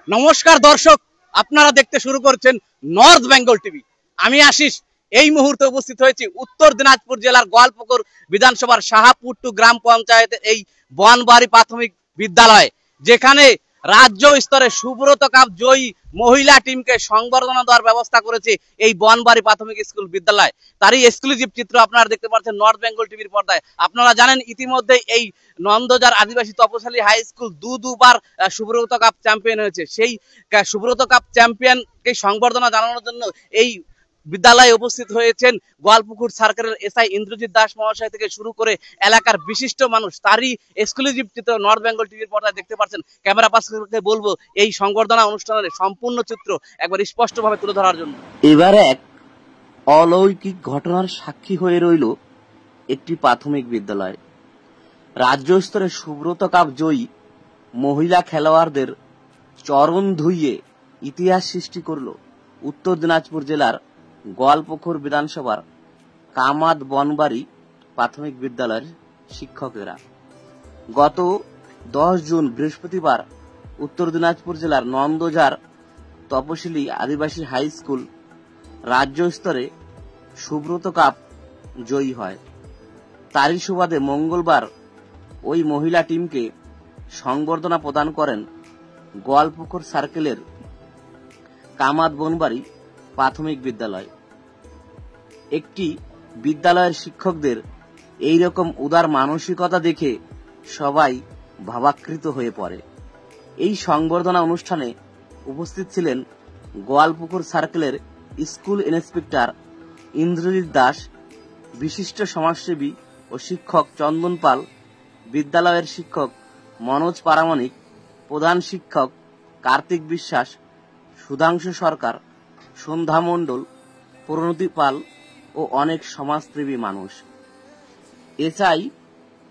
নমস্কার দর্শক, আপনারা দেখতে শুরু করছেন নর্থ বেঙ্গল টিভি। আমি আশিস এই মুহূর্তে উপস্থিত হয়েছি উত্তর দিনাজপুর জেলার গোয়ালপুকুর বিধানসভার শাহাপুর গ্রাম পঞ্চায়েতের এই বনবাড়ি প্রাথমিক বিদ্যালয়, যেখানে রাজ্য স্তরে সুব্রত কাপ জয়ী মহিলা টিমকে সংবর্ধনা দেওয়ার ব্যবস্থা করেছে এই বনবাড়ি প্রাথমিক স্কুল বিদ্যালয়। তারই এক্সক্লুসিভ চিত্র আপনারা দেখতে পাচ্ছেন নর্থ বেঙ্গল টিভির পর্দায়। আপনারা জানেন ইতিমধ্যে এই নন্দজার আদিবাসী তপশালী হাই স্কুল দুবার সুব্রত কাপ চ্যাম্পিয়ন হয়েছে। সেই সুব্রত কাপ চ্যাম্পিয়নকে সংবর্ধনা জানানোর জন্য এই বিদ্যালয়ে উপস্থিত হয়েছেন গোয়ালপুকুর সার্কেলের এসআই ইন্দ্রজিৎ দাস মহাশয় থেকে শুরু করে এলাকার বিশিষ্ট মানুষ। তারই এক্সক্লুসিভ চিত্র নর্থ বেঙ্গল টিভির পর্দায় দেখতে পাচ্ছেন। ক্যামেরা পার্সনকে বলবো এই সংবর্ধনা অনুষ্ঠানের সম্পূর্ণ চিত্র একবার স্পষ্টভাবে তুলে ধরার জন্য। এবার এক অলৌকিক ঘটনার সাক্ষী হয়ে রইল একটি প্রাথমিক বিদ্যালয়। রাজ্য স্তরে সুব্রত কাপ জয়ী মহিলা খেলোয়াড়দের চরণ ধুইয়ে ইতিহাস সৃষ্টি করল উত্তর দিনাজপুর জেলার গোয়ালপুকুর বিধানসভার কামাদ বনবাড়ি প্রাথমিক বিদ্যালয়ের শিক্ষকেরা। গত 10 জুন বৃহস্পতিবার উত্তর দিনাজপুর জেলার নন্দজার তপশিলি আদিবাসী হাই স্কুল রাজ্য স্তরে সুব্রত কাপ জয়ী হয়। তারই সুবাদে মঙ্গলবার ওই মহিলা টিমকে সংবর্ধনা প্রদান করেন গোয়ালপুকুর সার্কেলের কামাদ বনবাড়ি প্রাথমিক বিদ্যালয়। একটি বিদ্যালয়ের শিক্ষকদের এই রকম উদার মানসিকতা দেখে সবাই ভাবাকৃত হয়ে পড়ে। এই সংবর্ধনা অনুষ্ঠানে উপস্থিত ছিলেন গোয়ালপুকুর সার্কেলের স্কুল ইন্সপেক্টর ইন্দ্রজিৎ দাস, বিশিষ্ট সমাজসেবী ও শিক্ষক চন্দন পাল, বিদ্যালয়ের শিক্ষক মনোজ পারামানিক, প্রধান শিক্ষক কার্তিক বিশ্বাস, সুধাংশু সরকার, সন্ধ্যা মণ্ডল, প্রণতি পাল ও অনেক সমাজসেবী মানুষ। এসআই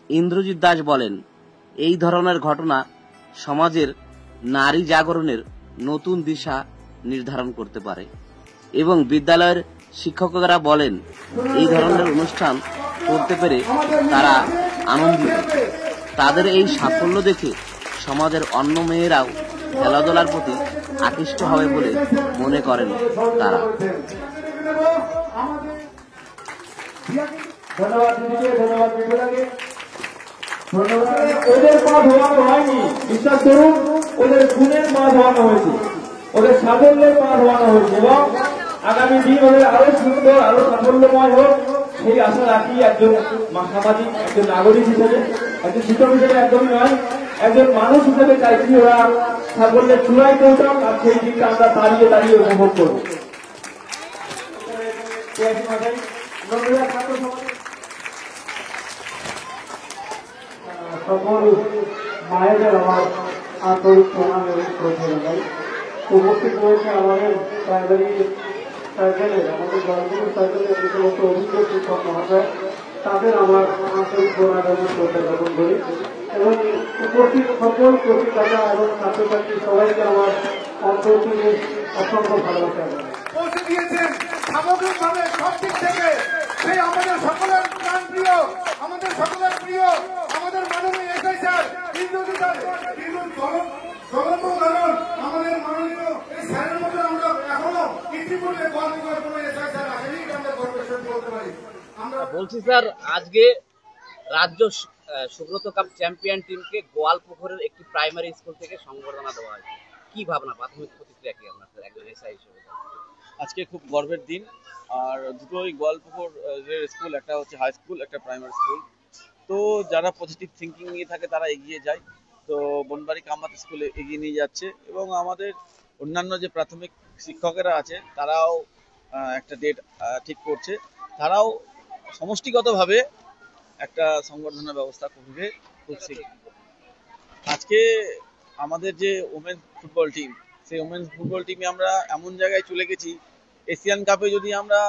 ইন্দ্রজিৎ দাস বলেন, এই ধরনের ঘটনা সমাজের নারী জাগরণের নতুন দিশা নির্ধারণ করতে পারে এবং বিদ্যালয়ের শিক্ষকরা বলেন এই ধরনের অনুষ্ঠান করতে পেরে তারা আনন্দিত। তাদের এই সাফল্য দেখে সমাজের অন্য মেয়েরাও খেলাধুলার প্রতি আকৃষ্ট হবে বলে মনে করেন তারা। ওদের পা ধোয়ানো হয়নি, বিশ্বাস করুন, ওদের গুণের পা ধোয়ানো হয়েছে, ওদের সাফল্যের পা ধোয়ানো হয়েছে এবং আগামী দিন ওদের আরো সুন্দর আরো সাফল্যময় হোক সেই আশা রাখি। একজন সামাজিক একজন নাগরিক হিসেবে, একজন শিক্ষক হিসেবে একদমই নয়, একজন মানুষ হিসেবে চাইছি ওরা সাফল্যের চূড়ায় পৌঁছাক আর সেই দিনটা আমরা দাঁড়িয়ে দাঁড়িয়ে উপভোগ করবো। সকল মায়েদের আমার আন্তরিক প্রণাম এবং শ্রদ্ধা জানাই। উপস্থিত রয়েছে আমাদের প্রাইমারি সার্কেলের, আমাদের গোয়ালপুকুর সার্কেলের যে সমস্ত অভিজ্ঞ শিক্ষক মহাশয়, তাদের আমার আন্তরিক প্রণাম এবং শ্রদ্ধা জ্ঞাপন করি এবং উপস্থিত সকল প্রতিষ্ঠাতা এবং ছাত্রছাত্রী সবাইকে আমার অন্তর থেকে অসংখ্য ভালোবাসা পৌঁছে দিয়েছেন সামগ্রিকভাবে সব দিক থেকে। সেই আমাদের সকলের প্রাণ প্রিয়, আমাদের সকলের প্রিয়, আমাদের মাননীয় এসআই স্যার ইন্দ্রজিৎ দাস, আমাদের মাননীয় এই স্যারের মধ্যে আমরা এখনো ইতিপূর্বে গোয়ালপুকুরের কোনো এসআই স্যার আসেনি, আমরা গর্বের সাথে বলতে পারি। আমরা বলছি স্যার, আজকে রাজ্য সুব্রত কাপ চ্যাম্পিয়ন টিমকে গোয়ালপুকুরের একটি প্রাইমারি স্কুল থেকে সংবর্ধনা দেওয়া হয়, কি ভাবনা, প্রাথমিক প্রতিক্রিয়া কি আপনার একজন এসআই হিসেবে? আজকে খুব গর্বের দিন। আর দুটোই গোয়ালপুকুর স্কুল, একটা হচ্ছে হাই স্কুল, একটা প্রাইমারি স্কুল। তো যারা পজিটিভ থিঙ্কিং নিয়ে থাকে তারা এগিয়ে যায়। তো বনবাড়ি কামাত স্কুলে এগিয়ে নিয়ে যাচ্ছে এবং আমাদের অন্যান্য যে প্রাথমিক শিক্ষকেরা আছে তারাও একটা ডেট ঠিক করছে, তারাও সমষ্টিগতভাবে একটা সংবর্ধনার ব্যবস্থা করবে খুব শীঘ্র। আজকে আমাদের যে ওমেন্স ফুটবল টিম, সেই ওমেন্স ফুটবল টিমে আমরা এমন জায়গায় চলে গেছি, এশিয়ান কাপে যদি আমরা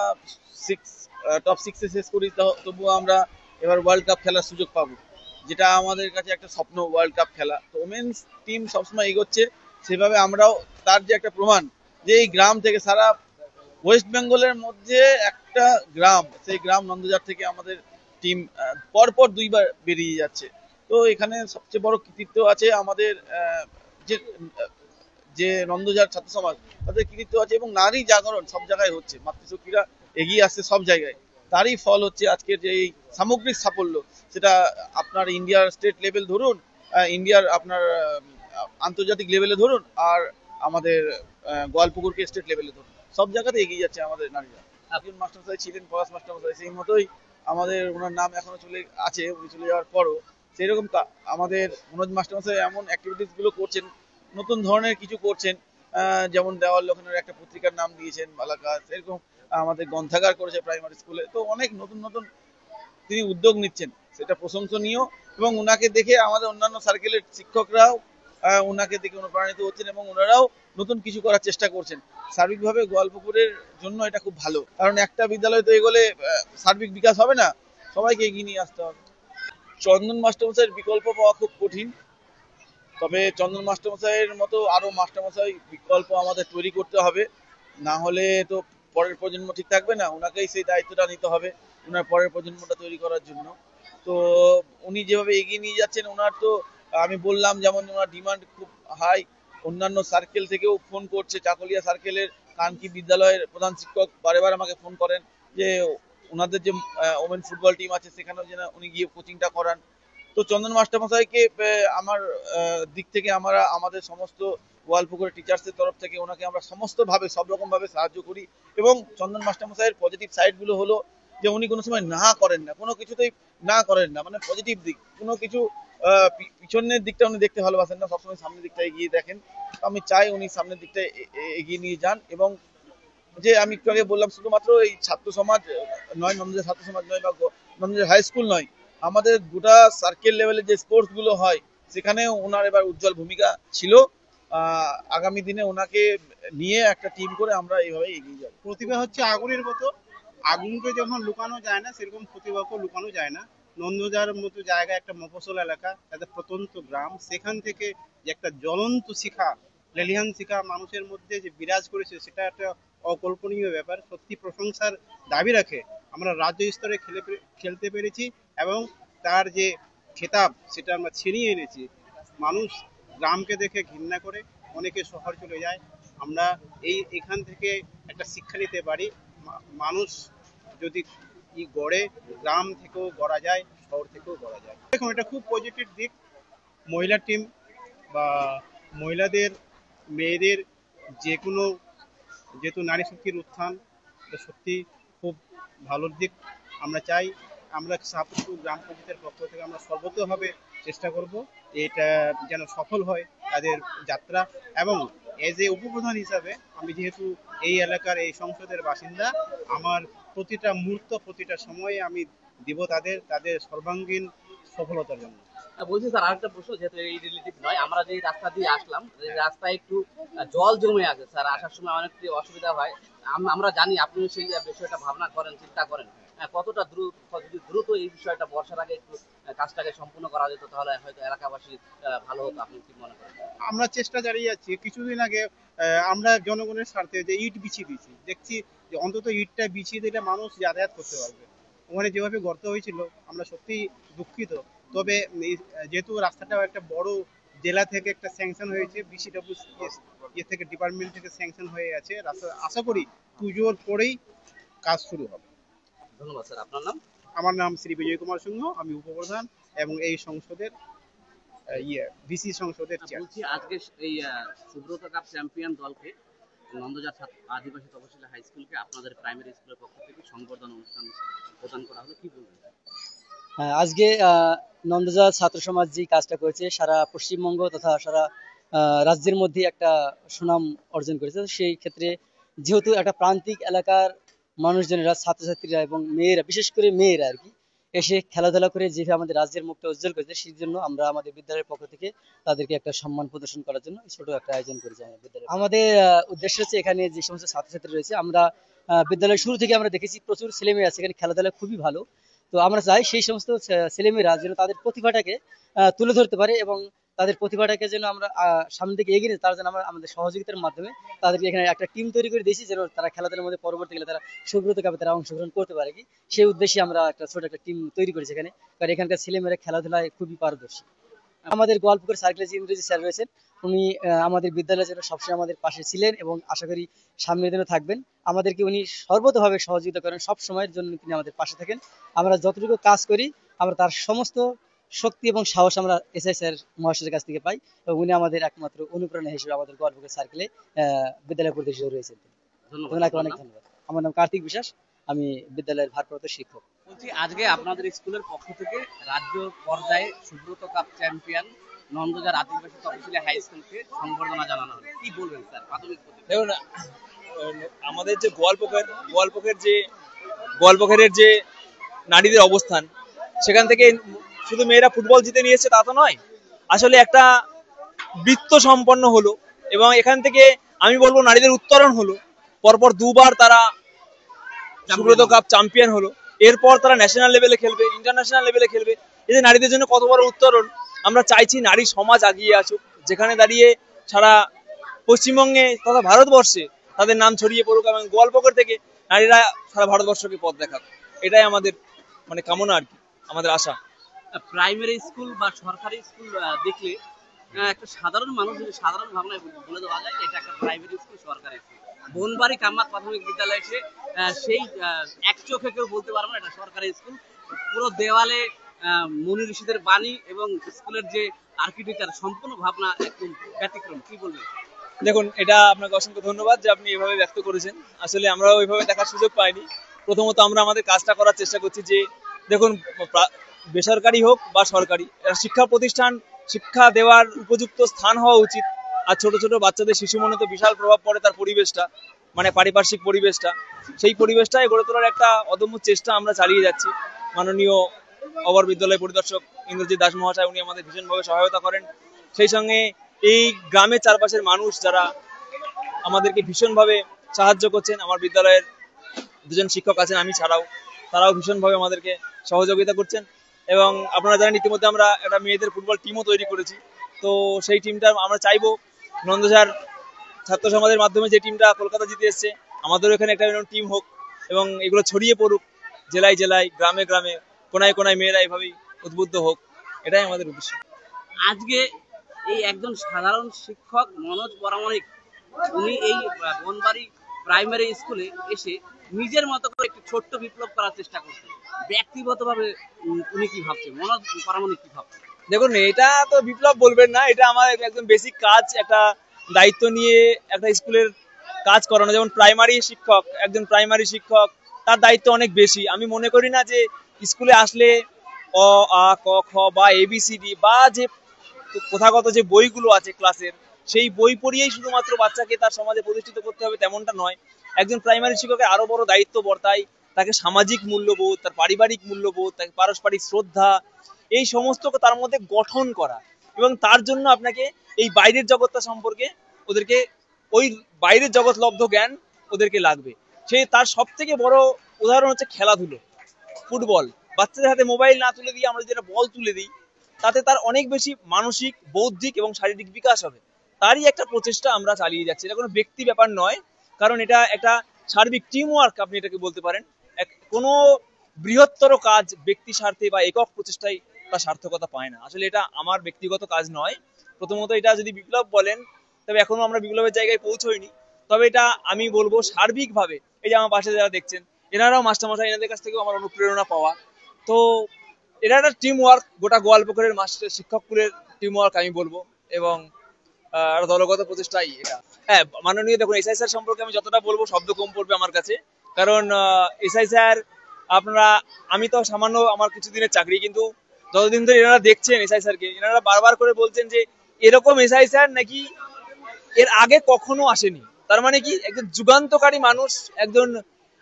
টপ 6-এ শেষ করি তবুও আমরা এবার ওয়ার্ল্ড কাপ খেলার সুযোগ পাবো, যেটা আমাদের কাছে একটা স্বপ্ন, ওয়ার্ল্ড কাপ খেলা। তো ওমেন্স টিম সবসময় এগোচ্ছে, সেভাবে আমরাও তার যে একটা প্রমাণ যে এই গ্রাম থেকে সারা ওয়েস্ট বেঙ্গলের মধ্যে একটা গ্রাম, সেই গ্রাম নন্দজার থেকে আমাদের টিম পরপর 2বার বেরিয়ে যাচ্ছে। তো এখানে সবচেয়ে বড় কৃতিত্ব আছে আমাদের যে যে নন্দজার ছাত্র সমাজ, তাদের কৃতিত্ব আছে এবং নারী জাগরণ সব জায়গায় হচ্ছে, মাতৃশক্তিরা এগিয়ে আসছে সব জায়গায়। তারই ফল হচ্ছে আজকের যে এই সামগ্রিক সাফল্য, সেটা আপনার ইন্ডিয়ার স্টেট লেভেল ধরুন, ইন্ডিয়ার আপনার আন্তর্জাতিক লেভেলে ধরুন, আর আমাদের গোয়ালপুকুরকে স্টেট লেভেলে ধরুন, সব জায়গাতে এগিয়ে যাচ্ছে আমাদের নারীরা। একজন মাস্টারমশাই ছিলেন, পলাশ মাস্টারমশাই, সেই মতোই আমাদের ওনার নাম এখনো চলে আছে, উনি চলে যাওয়ার পরও সেই রকম আমাদের মনোজ মাস্টারমশাই এমন অ্যাক্টিভিটিস গুলো করছেন, নতুন ধরনের কিছু করছেন, যেমন দেওয়াল লক্ষণের একটা পত্রিকার নাম দিয়েছেন বালাকাশ, এরকম আমাদের গ্রন্থাগার করেছে প্রাইমারি স্কুলে। তো অনেক নতুন নতুন তিনি উদ্যোগ নিচ্ছেন, সেটা প্রশংসনীয়। এবং ওনাকে দেখে আমাদের অন্যান্য সার্কেলের শিক্ষকরাও ওনাকে দেখে অনুপ্রাণিত হচ্ছেন এবং ওনারাও নতুন কিছু করার চেষ্টা করছেন। সার্বিকভাবে গোয়ালপুকুরের জন্য এটা খুব ভালো, কারণ একটা বিদ্যালয় তো এগোলে সার্বিক বিকাশ হবে না, সবাইকে এগিয়ে নিয়ে আসতে হবে। চন্দন মাস্টারমশাইয়ের বিকল্প পাওয়া খুব কঠিন, তবে চন্দন মাস্টারমশাইয়ের মতো আরো মাস্টারমশাই বিকল্প আমাদের তৈরি করতে হবে, না হলে তো পরের প্রজন্ম ঠিক থাকবে না। ওনাকেই সেই দায়িত্বটা নিতে হবে ওনার পরের প্রজন্মটা তৈরি করার জন্য। তো উনি যেভাবে এগিয়ে নিয়ে যাচ্ছেন, ওনার তো আমি বললাম যেমন ওনার ডিমান্ড খুব হাই, অন্যান্য সার্কেল থেকেও ফোন করছে। চাকলিয়া সার্কেলের কানকি বিদ্যালয়ের প্রধান শিক্ষক বারে বার আমাকে ফোন করেন যে ওনাদের যে ওমেন ফুটবল টিম আছে সেখানেও যেন উনি গিয়ে কোচিংটা করান। তো চন্দন মাস্টারমশাইকে আমার দিক থেকে আমরা আমাদের সমস্ত গোয়ালপুকুরের টিচার্সের তরফ থেকে ওনাকে আমরা সমস্ত ভাবে সব রকম ভাবে সাহায্য করি। এবং চন্দন মাস্টারমশাইয়ের পজিটিভ সাইড গুলো হলো যে উনি কোনো সময় না করেন না, কোনো কিছুতেই না করেন না, মানে পজিটিভ দিক কোনো কিছু পিছনের দিকটা উনি দেখতে ভালোবাসেন না, সবসময় সামনের দিকটা এগিয়ে দেখেন। আমি চাই উনি সামনের দিকটা এগিয়ে নিয়ে যান। এবং যে আমি একটু আগে বললাম, শুধুমাত্র এই ছাত্র সমাজ নয়, নন্দজার ছাত্র সমাজ নয় বা নন্দজার হাই স্কুল নয়, আমাদের গোটা সার্কেল লেভেলে যে স্পোর্টস গুলো হয় সেখানেও ওনার এবার উজ্জ্বল ভূমিকা ছিল। আগামী দিনে ওনাকে নিয়ে একটা টিম করে আমরা এইভাবে এগিয়ে যাব। প্রতিভা হচ্ছে আগুনের মতো, আগুনকে যখন লুকানো যায় না সেরকম প্রতিভাকেও লুকানো যায় না। নন্দজার মতো জায়গা একটা মফস্বল এলাকা, একটা প্রত্যন্ত গ্রাম, সেখান থেকে যে একটা জ্বলন্ত শিখা, লেলিহান শিখা মানুষের মধ্যে যে বিরাজ করেছে, সেটা একটা অকল্পনীয় ব্যাপার, সত্যি প্রশংসার দাবি রাখে। আমরা রাজ্য স্তরে খেলতে পেরেছি এবং তার যে খেতাব সেটা আমরা ছিনিয়ে এনেছি। মানুষ গ্রামকে দেখে ঘৃণা করে, অনেকে শহর চলে যায়। আমরা এখান থেকে একটা শিক্ষা নিতে পারি, মানুষ যদি গড়ে, গ্রাম থেকেও গড়া যায়, শহর থেকেও গড়া যায়। দেখুন, এটা খুব পজিটিভ দিক। মহিলা টিম বা মহিলাদের, মেয়েদের যে কোনো, যেহেতু নারী শক্তির উত্থান, এটা সত্যি খুব ভালো দিক। আমরা চাই, আমরা শাহপুর গ্রাম পঞ্চায়েতের পক্ষ থেকে আমরা সর্বতভাবে চেষ্টা করব এটা যেন সফল হয় তাদের যাত্রা। এবং এজ এ উপপ্রধান হিসাবে আমি যেহেতু এই এলাকার এই সংসদের বাসিন্দা, আমার প্রতিটা মুহূর্ত, প্রতিটা সময়ে আমি দিব তাদের সর্বাঙ্গীন সফলতার জন্য। বলছি স্যার, আরেকটা প্রশ্ন, যেহেতু এই রিলেটিভ নয়, আমরা যে রাস্তা দিয়ে আসলাম, রাস্তায় একটু জল জমে আছে স্যার, আসার সময় অনেক অসুবিধা হয়। আমরা জানি আপনি সেই বিষয়টা ভাবনা করেন, চিন্তা করেন, কতটা দ্রুত এই বিষয়টা বর্ষার আগে একটু কাজটাকে সম্পূর্ণ করা যেত, তাহলে হয়তো এলাকাবাসী ভালো হতো, আপনি কি মনে করেন? আমরা চেষ্টা চালিয়ে যাচ্ছি। কিছুদিন আগে আমরা জনগণের স্বার্থে যে ইট বিছিয়ে দিয়েছি, দেখছি যে অন্তত ইটটা বিছিয়ে দিলে মানুষ যাতায়াত করতে পারবে। ওখানে যেভাবে গর্ত হয়েছিল, আমরা সত্যি দুঃখিত। তবে যেহেতু রাস্তাটাও একটা বড় জেলা থেকে একটা স্যাংশন হয়েছে, বিসিডব্লিউ থেকে, ডিপার্টমেন্ট থেকে স্যাংশন হয়ে গেছে রাস্তা, আশা করি পুজোর পরেই কাজ শুরু হবে। ধন্যবাদ স্যার। আপনার নাম? আমার নাম শ্রী বিজয় কুমার সিংহ, আমি উপপ্রধান এবং এই সংসদের ভিসি সংসদের চেয়ার। বলছি, আজকে এই সুব্রত কাপ চ্যাম্পিয়ন দলকে, নন্দজার আদিবাসী তপশিলি হাই স্কুলকে আপনাদের প্রাইমারি স্কুলের পক্ষ থেকে সংবর্ধনা অনুষ্ঠান প্রদান করা হলো, কি বলবেন? হ্যাঁ, আজকে নন্দজার ছাত্র সমাজ যে কাজটা করেছে, সারা পশ্চিমবঙ্গ তথা সারা রাজ্যের মধ্যে একটা সুনাম অর্জন করেছে। সেই ক্ষেত্রে যেহেতু একটা প্রান্তিক এলাকার মানুষজনেরা, ছাত্রছাত্রীরা এবং মেয়েরা, বিশেষ করে মেয়েরা আর কি, এসে খেলাধুলা করে যেভাবে আমাদের রাজ্যের মুখটা উজ্জ্বল করেছে, সেই জন্য আমরা আমাদের বিদ্যালয়ের পক্ষ থেকে তাদেরকে একটা সম্মান প্রদর্শন করার জন্য ছোট একটা আয়োজন করেছি আমাদের বিদ্যালয়ে। আমাদের উদ্দেশ্য হচ্ছে, এখানে যে সমস্ত ছাত্রছাত্রী রয়েছে, আমরা বিদ্যালয়ের শুরু থেকে আমরা দেখেছি প্রচুর ছেলেমেয়ে আছে এখানে, খেলাধুলা খুবই ভালো। তো আমরা চাই সেই সমস্ত ছেলেমেয়েরা যেন তাদের প্রতিভাটাকে তুলে ধরতে পারে এবং তাদের প্রতিভাটাকে যেন আমরা সামনের দিকে এগিয়ে নিই, তার জন্য আমরা আমাদের সহযোগিতার মাধ্যমে তাদেরকে এখানে একটা টিম তৈরি করে দিয়েছি, যেন তারা খেলাধুলার মধ্যে পরবর্তীকালে তারা সুব্রত কাপে তারা অংশগ্রহণ করতে পারে। কি সেই উদ্দেশ্যে আমরা একটা ছোট একটা টিম তৈরি করেছি এখানে, কারণ এখানকার ছেলেমেয়েরা খেলাধুলায় খুবই পারদর্শী। আমাদের গোয়ালপুকুর সার্কেলে যে ইংরেজি স্যার রয়েছেন, উনি আমাদের বিদ্যালয়ের জন্য সবসময় আমাদের পাশে ছিলেন এবং আশা করি সামনের দিনও থাকবেন। আমাদেরকে উনি সর্বতোভাবে সহযোগিতা করেন, সব সময়ের জন্য তিনি আমাদের পাশে থাকেন। আমরা যতটুকু কাজ করি আমরা তার সমস্ত শক্তি এবং সাহস আমরা এসআই স্যার মহাশয়ের কাছ থেকে পাই এবং উনি আমাদের একমাত্র অনুপ্রেরণা হিসেবে আমাদের গোয়ালপুকুর সার্কেলে বিদ্যালয় পরিদর্শক রয়েছেন। ওনাকে অনেক ধন্যবাদ। আমার নাম কার্তিক বিশ্বাস, আমি বিদ্যালয়ের ভারপ্রাপ্ত শিক্ষক। বলছি, আজকে আপনাদের স্কুলের পক্ষ থেকে রাজ্য পর্যায়ে সুব্রত কাপ চ্যাম্পিয়ন নন্দজার আদিবাসী তপশিলি হাই স্কুলকে সংবর্ধনা জানানো হলো, কি বলবেন স্যার? প্রাথমিক দেখুন, আমাদের যে গোয়ালপোখরের যে নারীদের অবস্থান, সেখান থেকে শুধু মেয়েরা ফুটবল জিতে নিয়েছে তা তো নয়, আসলে একটা বৃত্ত সম্পন্ন হলো এবং এখান থেকে আমি বলবো নারীদের উত্তরণ হলো। পরপর দুবার তারা সুব্রত কাপ চ্যাম্পিয়ন হলো, এরপর তারা ন্যাশনাল লেভেলে খেলবে, ইন্টারন্যাশনাল লেভেলে খেলবে। এই যে নারীদের জন্য কত বড় উত্তরণ। আমরা চাইছি নারী সমাজ আগিয়ে আসুক, যেখানে দাঁড়িয়ে সারা পশ্চিমবঙ্গে তথা ভারতবর্ষে তাদের নাম ছড়িয়ে পড়ুক এবং গোয়ালপোখর থেকে নারীরা সারা ভারতবর্ষকে পথ দেখাক। এটাই আমাদের কামনা আর কি, আমাদের আশা। প্রাইমারি স্কুল বা সরকারি স্কুল দেখলে একটা সাধারণ মানুষ যদি সাধারণ ভাবনায় বলে দেওয়া যায় এটা একটা প্রাইমারি স্কুল, সরকারি স্কুল। বনবাড়ি কামাত প্রাথমিক বিদ্যালয়ে এসে সেই এক চোখে কেউ বলতে পারবে না এটা সরকারি স্কুল। পুরো দেওয়ালে মুনি ঋষিদের বাণী এবং স্কুলের যে আর্কিটেকচার সম্পূর্ণ ভাবনা একদম ব্যতিক্রম, কি বলবেন? দেখুন, এটা আপনাকে অসংখ্য ধন্যবাদ যে আপনি এভাবে ব্যক্ত করেছেন। আসলে আমরাও ওইভাবে দেখার সুযোগ পাইনি। প্রথমত আমরা আমাদের কাজটা করার চেষ্টা করছি যে দেখুন, বেসরকারি হোক বা সরকারি শিক্ষা প্রতিষ্ঠান শিক্ষা দেওয়ার উপযুক্ত স্থান হওয়া উচিত। আর ছোট ছোট বাচ্চাদের শিশু মনে তো বিশাল প্রভাব পড়ে তার পরিবেশটা, পারিপার্শ্বিক পরিবেশটা, সেই পরিবেশটাই গড়ে তোলার একটা অদম্য চেষ্টা আমরা চালিয়ে যাচ্ছি। মাননীয় অবর বিদ্যালয় পরিদর্শক ইন্দ্রজিৎ দাস মহাশয় উনি আমাদের ভীষণভাবে সহায়তা করেন। সেই সঙ্গে এই গ্রামের চারপাশের মানুষ যারা আমাদেরকে ভীষণভাবে সাহায্য করছেন, আমার বিদ্যালয়ের দুজন শিক্ষক আছেন আমি ছাড়াও, তারাও ভীষণভাবে আমাদেরকে সহযোগিতা করছেন। এবং আপনারা জানেন ইতিমধ্যে আমরা একটা মেয়েদের ফুটবল টিমও তৈরি করেছি। তো সেই টিমটা আমরা চাইবো নন্দঝাড় ছাত্র সমাজের মাধ্যমে যে টিমটা কলকাতা জিতে এসছে, আমাদেরও এখানে একটা টিম হোক এবং এগুলো ছড়িয়ে পড়ুক জেলায় জেলায়, গ্রামে গ্রামে, কোনায় কোনায় মেয়েরা এইভাবেই উদ্বুদ্ধ হোক, এটাই আমাদের উদ্দেশ্য। আজকে এই একজন সাধারণ শিক্ষক মনোজ পরামানিক উনি এই বনবাড়ি প্রাইমারি স্কুলে এসে নিজের মতো করে একটি ছোট্ট বিপ্লব করার চেষ্টা করছেন। ব্যক্তিগতভাবে উনি কি ভাবছেন, মনোজ পরামানিক কি ভাবছেন? দেখুন, এটা তো বিপ্লব বলবেন না, এটা আমার একদম বেসিক কাজ, একটা দায়িত্ব নিয়ে একটা স্কুলের কাজ করানো। যেমন একজন প্রাইমারি শিক্ষক তার দায়িত্ব অনেক বেশি। আমি মনে করি না যে স্কুলে আসলে অ আ ক খ বা এবিসিডি বা যে প্রথাগত যে বইগুলো আছে ক্লাসের, সেই বই পড়িয়েই শুধুমাত্র বাচ্চাকে তার সমাজে প্রতিষ্ঠিত করতে হবে তেমনটা নয়। একজন প্রাইমারি শিক্ষকের আরো বড় দায়িত্ব বর্তায়, তাকে সামাজিক মূল্যবোধ, তার পারিবারিক মূল্যবোধ, তাকে পারস্পরিক শ্রদ্ধা, এই সমস্ত তার মধ্যে গঠন করা। এবং তার জন্য আপনাকে এই বাইরের জগৎটা সম্পর্কে ওদেরকে ওই বাইরের জগৎ লব্ধ জ্ঞান ওদেরকে লাগবে। তার সব থেকে বড় উদাহরণ হচ্ছে খেলাধুলো, ফুটবল। বাচ্চাদের হাতে মোবাইল না তুলে দিয়ে আমরা যেটা বল তুলে দিই, তাতে তার অনেক বেশি মানসিক, বৌদ্ধিক এবং শারীরিক বিকাশ হবে। তারই একটা প্রচেষ্টা আমরা চালিয়ে যাচ্ছি। এটা কোনো ব্যক্তি ব্যাপার নয়, কারণ এটা একটা সার্বিক টিম ওয়ার্ক আপনি এটাকে বলতে পারেন। কোনো বৃহত্তর কাজ ব্যক্তি স্বার্থে বা একক প্রচেষ্টায় তার সার্থকতা পায় না। আসলে এটা আমার ব্যক্তিগত কাজ নয়। প্রথমত এটা যদি বিপ্লব বলেন, তবে এখনো আমরা বিপ্লবের জায়গায় পৌঁছইনি। তবে এটা আমি বলবো সার্বিকভাবে, এই যে আমার পাশে যারা দেখছেন এনারাও মাস্টারমশাই, এনাদের কাছ থেকেও আমার অনুপ্রেরণা পাওয়া। তো এটা একটা টিম ওয়ার্ক, গোটা গোয়ালপোখরের শিক্ষককুলের টিম ওয়ার্ক আমি বলবো, এবং দলগত প্রচেষ্টাই এটা। হ্যাঁ, মাননীয় দেখুন এসআই স্যার সম্পর্কে আমি যতটা বলবো শব্দ কম পড়বে আমার কাছে, কারণ এসআই স্যার আমি তো সামান্য আমার কিছুদিনের চাকরি, কিন্তু যতদিন ধরে এনারা দেখছেন এসআই স্যারকে, এনারা বারবার করে বলছেন যে এরকম এসআই স্যার নাকি এর আগে কখনো আসেনি। তার মানে কি, একজন যুগান্তকারী মানুষ, একজন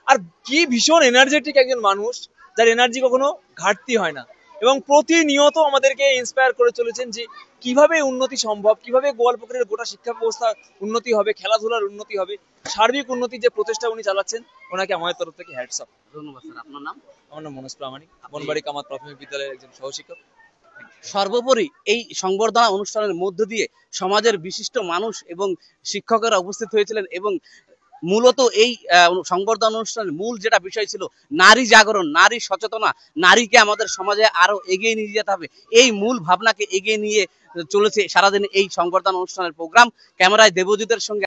আর কি ভীষণ এনার্জেটিক একজন মানুষ, যার এনার্জি কখনো ঘাটতি হয় না, এবং প্রতিনিয়ত আমাদেরকে ইন্সপায়ার করে চলেছেন যে কিভাবে উন্নতি সম্ভব, কিভাবে গোয়ালপোখরের গোটা শিক্ষা ব্যবস্থা উন্নতি হবে, খেলাধুলার উন্নতি হবে, সার্বিক উন্নতির যে প্রচেষ্টা উনি চালাচ্ছেন, ওনাকে আমাদের তরফ থেকে হ্যাটস অফ। ধন্যবাদ স্যার। আপনার নাম? আমার নাম মনোজ প্রামাণিক, বনবাড়ি কামাত প্রাথমিক বিদ্যালয়ের একজন সহশিক্ষক। সর্বোপরি এই সংবর্ধনা অনুষ্ঠানের মধ্য দিয়ে সমাজের বিশিষ্ট মানুষ এবং শিক্ষকেরা উপস্থিত হয়েছিলেন এবং মূলত এই সংবর্ধনা অনুষ্ঠানের মূল যেটা বিষয় ছিল নারী জাগরণ, নারী সচেতনা, নারীকে আমাদের সমাজে আরো এগিয়ে নিয়ে যেতে হবে, এই মূল ভাবনাকে এগিয়ে নিয়ে চলেছে সারাদিন এই সংবর্ধনা অনুষ্ঠানের প্রোগ্রাম। ক্যামেরায় দেবজিতের সঙ্গে